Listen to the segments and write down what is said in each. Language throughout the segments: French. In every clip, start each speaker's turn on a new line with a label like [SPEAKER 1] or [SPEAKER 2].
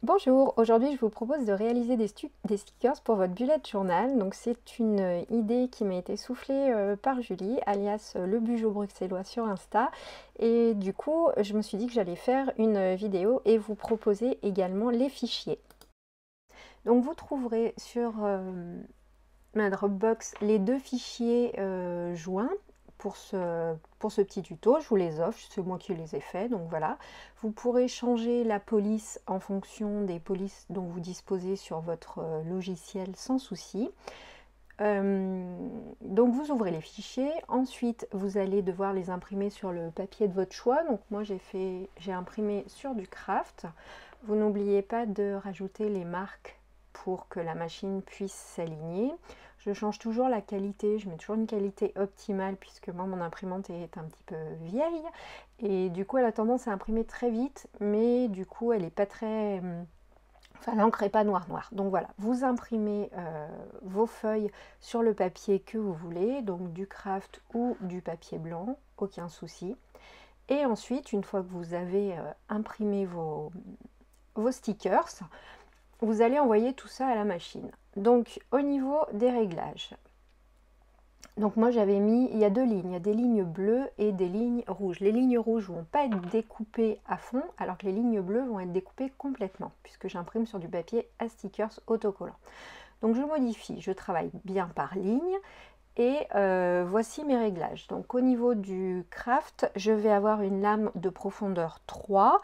[SPEAKER 1] Bonjour, aujourd'hui je vous propose de réaliser des stickers pour votre bullet journal. Donc c'est une idée qui m'a été soufflée par Julie, alias le Bugeot bruxellois sur Insta. Et du coup je me suis dit que j'allais faire une vidéo et vous proposer également les fichiers. Donc vous trouverez sur ma Dropbox les deux fichiers joints pour ce petit tuto. Je vous les offre, c'est moi qui les ai faits, donc voilà. Vous pourrez changer la police en fonction des polices dont vous disposez sur votre logiciel sans souci. Donc vous ouvrez les fichiers, ensuite vous allez devoir les imprimer sur le papier de votre choix. Donc moi j'ai imprimé sur du craft. Vous n'oubliez pas de rajouter les marques pour que la machine puisse s'aligner. Je change toujours la qualité, je mets toujours une qualité optimale puisque moi mon imprimante est un petit peu vieille et du coup elle a tendance à imprimer très vite, mais du coup elle n'est pas très... Enfin, l'encre n'est pas noir. Donc voilà, vous imprimez vos feuilles sur le papier que vous voulez, donc du craft ou du papier blanc, aucun souci. Et ensuite, une fois que vous avez imprimé vos stickers, vous allez envoyer tout ça à la machine. Donc au niveau des réglages, donc moi j'avais mis, il y a deux lignes, il y a des lignes bleues et des lignes rouges. Les lignes rouges ne vont pas être découpées à fond, alors que les lignes bleues vont être découpées complètement, puisque j'imprime sur du papier à stickers autocollant. Donc je modifie, je travaille bien par ligne, et voici mes réglages. Donc au niveau du craft, je vais avoir une lame de profondeur 3,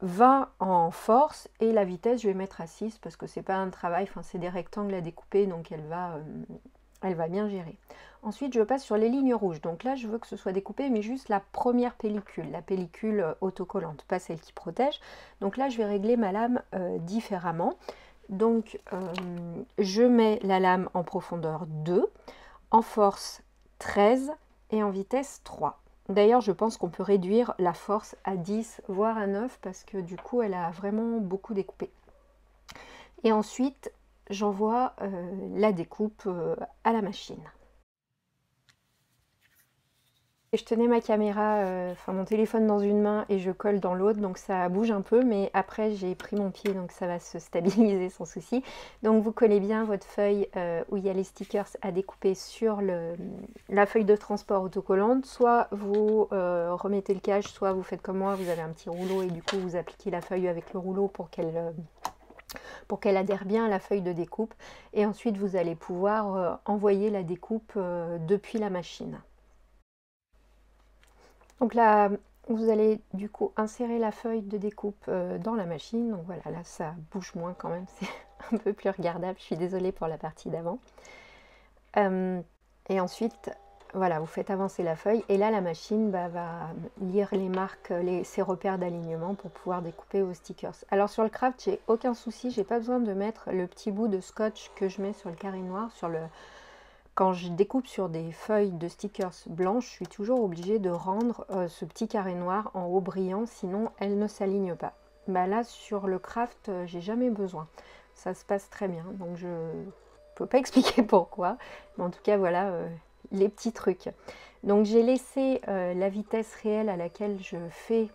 [SPEAKER 1] 20 en force, et la vitesse je vais mettre à 6 parce que c'est pas un travail, enfin c'est des rectangles à découper, donc elle va bien gérer. Ensuite je passe sur les lignes rouges, donc là je veux que ce soit découpé mais juste la première pellicule, la pellicule autocollante, pas celle qui protège. Donc là je vais régler ma lame différemment. Donc je mets la lame en profondeur 2, en force 13 et en vitesse 3. D'ailleurs, je pense qu'on peut réduire la force à 10, voire à 9, parce que du coup, elle a vraiment beaucoup découpé. Et ensuite, j'envoie la découpe à la machine. Je tenais ma caméra, enfin mon téléphone dans une main et je colle dans l'autre, donc ça bouge un peu, mais après j'ai pris mon pied, donc ça va se stabiliser sans souci. Donc vous collez bien votre feuille où il y a les stickers à découper sur la feuille de transport autocollante, soit vous remettez le cache, soit vous faites comme moi, vous avez un petit rouleau et du coup vous appliquez la feuille avec le rouleau pour qu'elle adhère bien à la feuille de découpe, et ensuite vous allez pouvoir envoyer la découpe depuis la machine. Donc là, vous allez du coup insérer la feuille de découpe dans la machine. Donc voilà, là ça bouge moins quand même, c'est un peu plus regardable. Je suis désolée pour la partie d'avant. Et ensuite, voilà, vous faites avancer la feuille et là la machine va lire les marques, ses repères d'alignement pour pouvoir découper vos stickers. Alors sur le craft, j'ai aucun souci, j'ai pas besoin de mettre le petit bout de scotch que je mets sur le carré noir, quand je découpe sur des feuilles de stickers blanches, je suis toujours obligée de rendre ce petit carré noir en haut brillant, sinon elle ne s'aligne pas. Bah là, sur le craft, j'ai jamais besoin. Ça se passe très bien, donc je ne peux pas expliquer pourquoi. Mais en tout cas, voilà les petits trucs. Donc j'ai laissé la vitesse réelle à laquelle je fais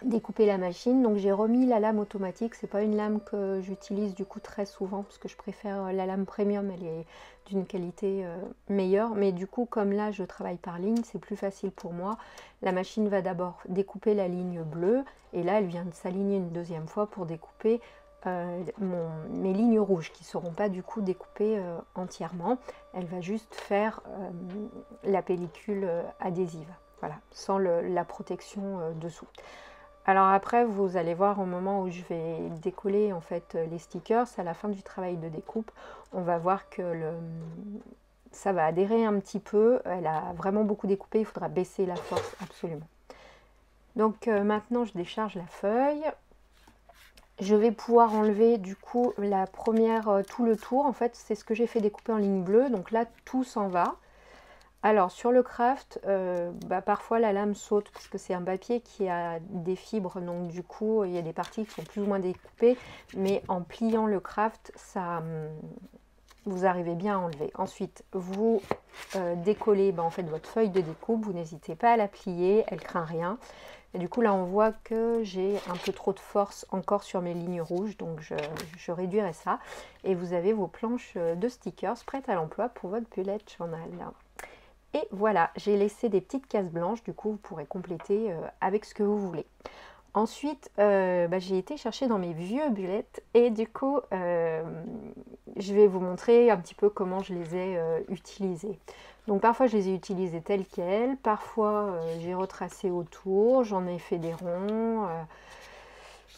[SPEAKER 1] découper la machine, donc j'ai remis la lame automatique. C'est pas une lame que j'utilise du coup très souvent parce que je préfère la lame premium, elle est d'une qualité meilleure, mais du coup comme là je travaille par ligne, c'est plus facile pour moi. La machine va d'abord découper la ligne bleue et là elle vient de s'aligner une deuxième fois pour découper mes lignes rouges qui ne seront pas du coup découpées entièrement. Elle va juste faire la pellicule adhésive, voilà, sans la protection dessous. Alors après, vous allez voir au moment où je vais décoller en fait les stickers, à la fin du travail de découpe, on va voir que ça va adhérer un petit peu. Elle a vraiment beaucoup découpé, il faudra baisser la force absolument. Donc maintenant, je décharge la feuille. Je vais pouvoir enlever du coup la première, tout le tour. En fait, c'est ce que j'ai fait découper en ligne bleue. Donc là, tout s'en va. Alors sur le craft, parfois la lame saute parce que c'est un papier qui a des fibres, donc du coup il y a des parties qui sont plus ou moins découpées, mais en pliant le craft, vous arrivez bien à enlever. Ensuite vous décollez en fait votre feuille de découpe, vous n'hésitez pas à la plier, elle craint rien. Et du coup là on voit que j'ai un peu trop de force encore sur mes lignes rouges, donc je réduirai ça. Et vous avez vos planches de stickers prêtes à l'emploi pour votre bullet journal. Et voilà, j'ai laissé des petites cases blanches, du coup vous pourrez compléter avec ce que vous voulez. Ensuite, j'ai été chercher dans mes vieux bullets et du coup, je vais vous montrer un petit peu comment je les ai utilisés. Donc parfois je les ai utilisés tels quels, parfois j'ai retracé autour, j'en ai fait des ronds.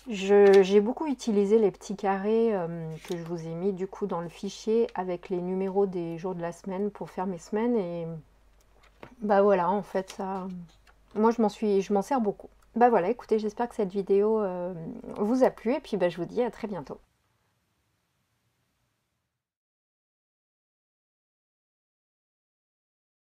[SPEAKER 1] J'ai beaucoup utilisé les petits carrés que je vous ai mis du coup dans le fichier avec les numéros des jours de la semaine pour faire mes semaines et bah voilà, en fait ça, moi je m'en sers beaucoup. Bah voilà, écoutez, j'espère que cette vidéo vous a plu et puis bah, je vous dis à très bientôt.